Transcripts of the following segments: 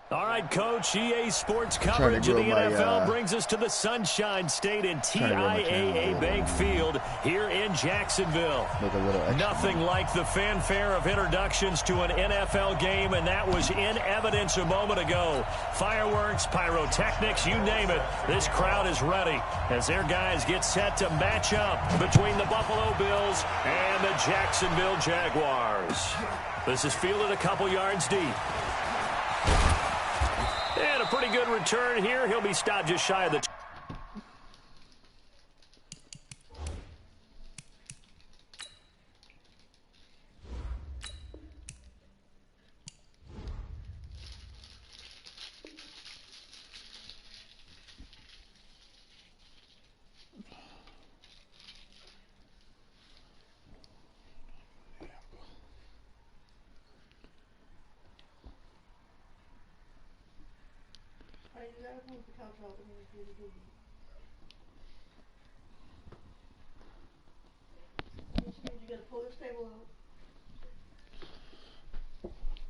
All right, Coach, EA Sports coverage of the NFL brings us to the Sunshine State and TIAA Bank Field here in Jacksonville. Nothing like the fanfare of introductions to an NFL game, and that was in evidence a moment ago. Fireworks, pyrotechnics, you name it. This crowd is ready as their guys get set to match up between the Buffalo Bills and the Jacksonville Jaguars. This is fielded a couple yards deep. And a pretty good return here. He'll be stopped just shy of the...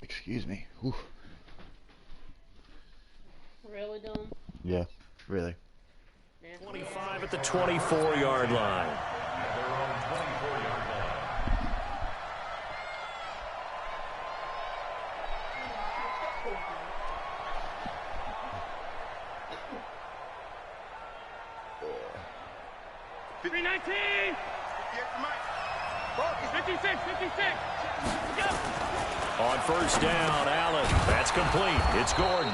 Excuse me. Whew. Really, Dylan? Yeah, really. 25 at the 24-yard line. On first down, Allen. That's complete. It's Gordon.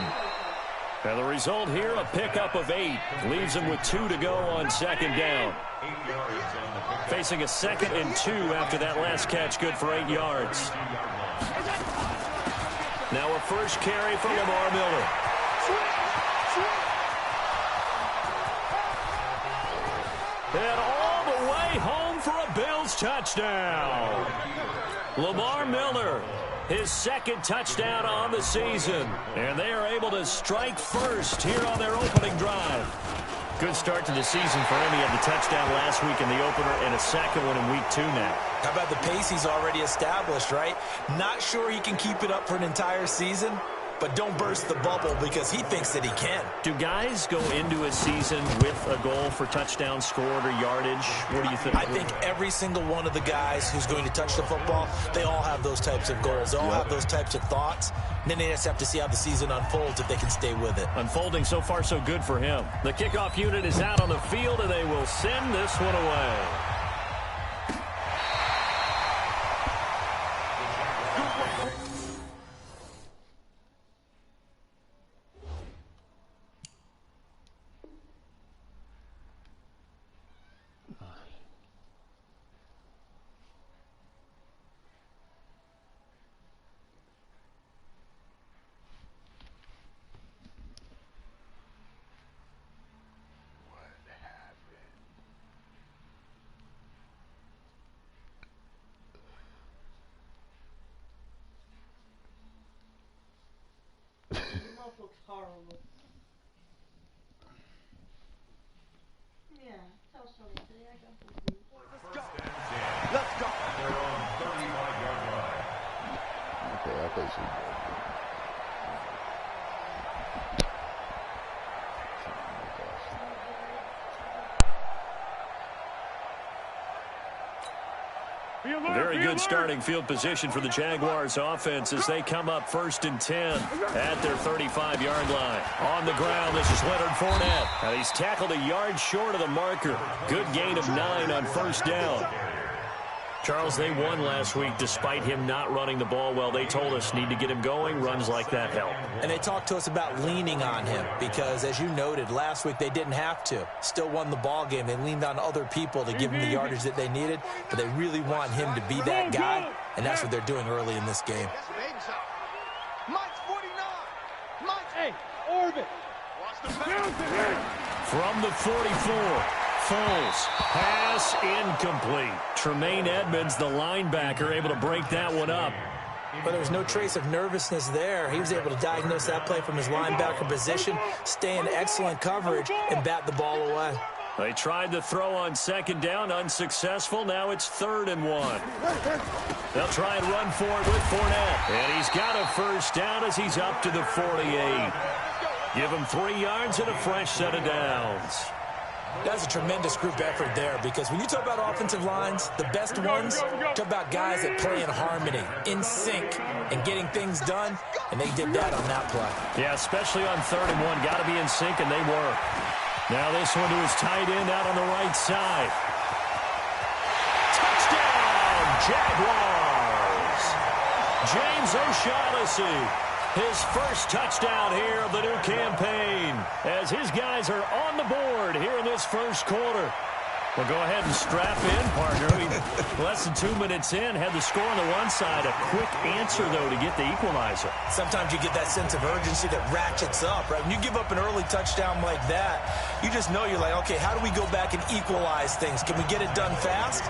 And the result here, a pickup of 8. Leaves him with 2 to go on second down. Facing a 2nd and 2 after that last catch, good for 8 yards. Now a first carry from Lamar Miller. And all the way home for a Bills touchdown. Lamar Miller, his 2nd touchdown on the season. And they are able to strike first here on their opening drive. Good start to the season for him. He had the touchdown last week in the opener and a second one in week 2 now. How about the pace he's already established, right? Not sure he can keep it up for an entire season, but don't burst the bubble because he thinks that he can. Do guys go into a season with a goal for touchdowns scored or yardage? What do you think? I think every single one of the guys who's going to touch the football, they all have those types of goals. They all have those types of thoughts. And then they just have to see how the season unfolds if they can stay with it. Unfolding so far so good for him. The kickoff unit is out on the field, and they will send this one away. Looks horrible. Yeah, tell Sonny today I got food. Let's go. Let's go. They're on 35-yard line. Okay, I'll play some. Very good starting field position for the Jaguars offense as they come up 1st and 10 at their 35-yard line. On the ground, this is Leonard Fournette. And he's tackled a yard short of the marker. Good gain of 9 on first down. Charles, they won last week despite him not running the ball well. They told us need to get him going. Runs like that help. And they talked to us about leaning on him because, as you noted, last week they didn't have to. Still won the ball game. They leaned on other people to give them the yardage that they needed, but they really want him to be that guy, and that's what they're doing early in this game. Mike's 49. Mike's... Hey, Orbit. From the 44. Foles, pass incomplete. Tremaine Edmonds, the linebacker, able to break that one up. But there was no trace of nervousness there. He was able to diagnose that play from his linebacker position, stay in excellent coverage, and bat the ball away. They tried the throw on second down, unsuccessful. Now it's 3rd and 1. They'll try and run for it with Fournette. And he's got a first down as he's up to the 48. Give him 3 yards and a fresh set of downs. That's a tremendous group effort there, because when you talk about offensive lines, the best ones, talk about guys that play in harmony, in sync, and getting things done, and they did that on that play. Yeah, especially on 3rd and 1. Got to be in sync, and they were. Now this one to his tight end out on the right side. Touchdown, Jaguars! James O'Shaughnessy, his first touchdown here of the new campaign, as his guys are on the board here in this first quarter. Well, go ahead and strap in, partner. Less than 2 minutes in, had the score on the one side. A quick answer, though, to get the equalizer. Sometimes you get that sense of urgency that ratchets up, right? When you give up an early touchdown like that, you just know you're like, okay, how do we go back and equalize things? Can we get it done fast?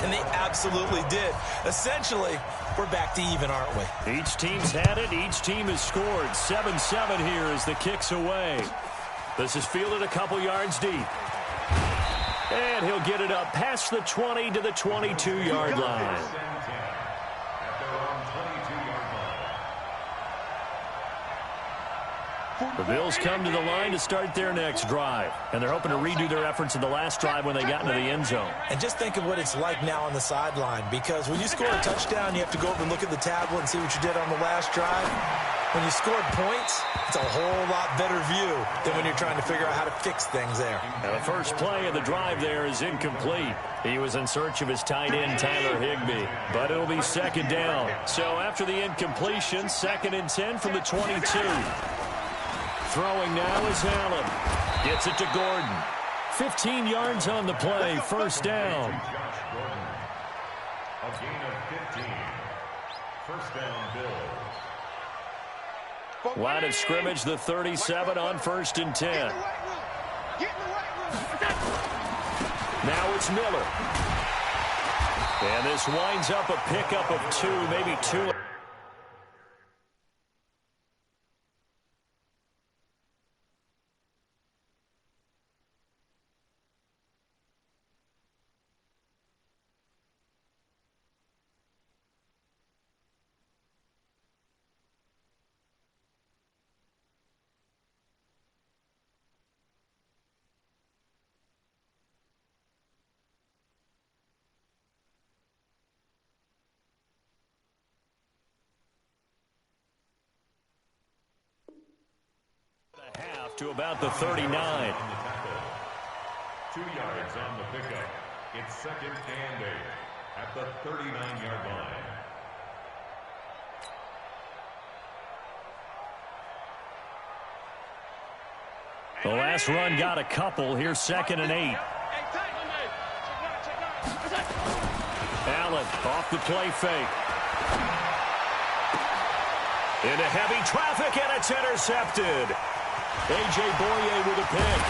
And they absolutely did. Essentially, we're back to even, aren't we? Each team's had it. Each team has scored. 7-7 here as the kick's away. This is fielded a couple yards deep. And he'll get it up past the 20 to the 22-yard line. The Bills come to the line to start their next drive. And they're hoping to redo their efforts in the last drive when they got into the end zone. And just think of what it's like now on the sideline, because when you score a touchdown, you have to go over and look at the tablet and see what you did on the last drive. When you scored points, it's a whole lot better view than when you're trying to figure out how to fix things there. Now the first play of the drive there is incomplete. He was in search of his tight end, Tyler Higbee. But it'll be 2nd down. So after the incompletion, 2nd and 10 from the 22. Throwing now is Allen. Gets it to Gordon. 15 yards on the play, 1st down. A gain of 15. 1st down, Bills. Line of scrimmage, the 37 on 1st and 10. Now it's Miller. And this winds up a pickup of 2, maybe 2. To about the 39. 2 yards on the pickup. It's 2nd and 8 at the 39-yard line. The last run got a couple. Here's 2nd and 8. Allen off the play fake. Into heavy traffic, and it's intercepted. A.J. Boye with a pick.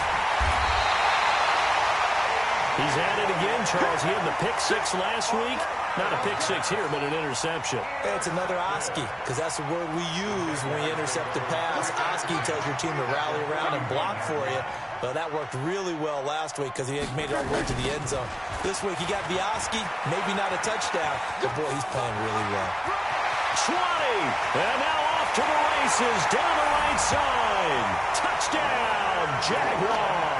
He's at it again, Charles. He had the pick 6 last week. Not a pick 6 here, but an interception. It's another Oski, because that's the word we use when we intercept a pass. Oski tells your team to rally around and block for you. Well, that worked really well last week because he made it all the way to the end zone. This week he got the Oski, maybe not a touchdown, but boy, he's playing really well. 20, and now off to the races, down the right side. Touchdown, Jaguars.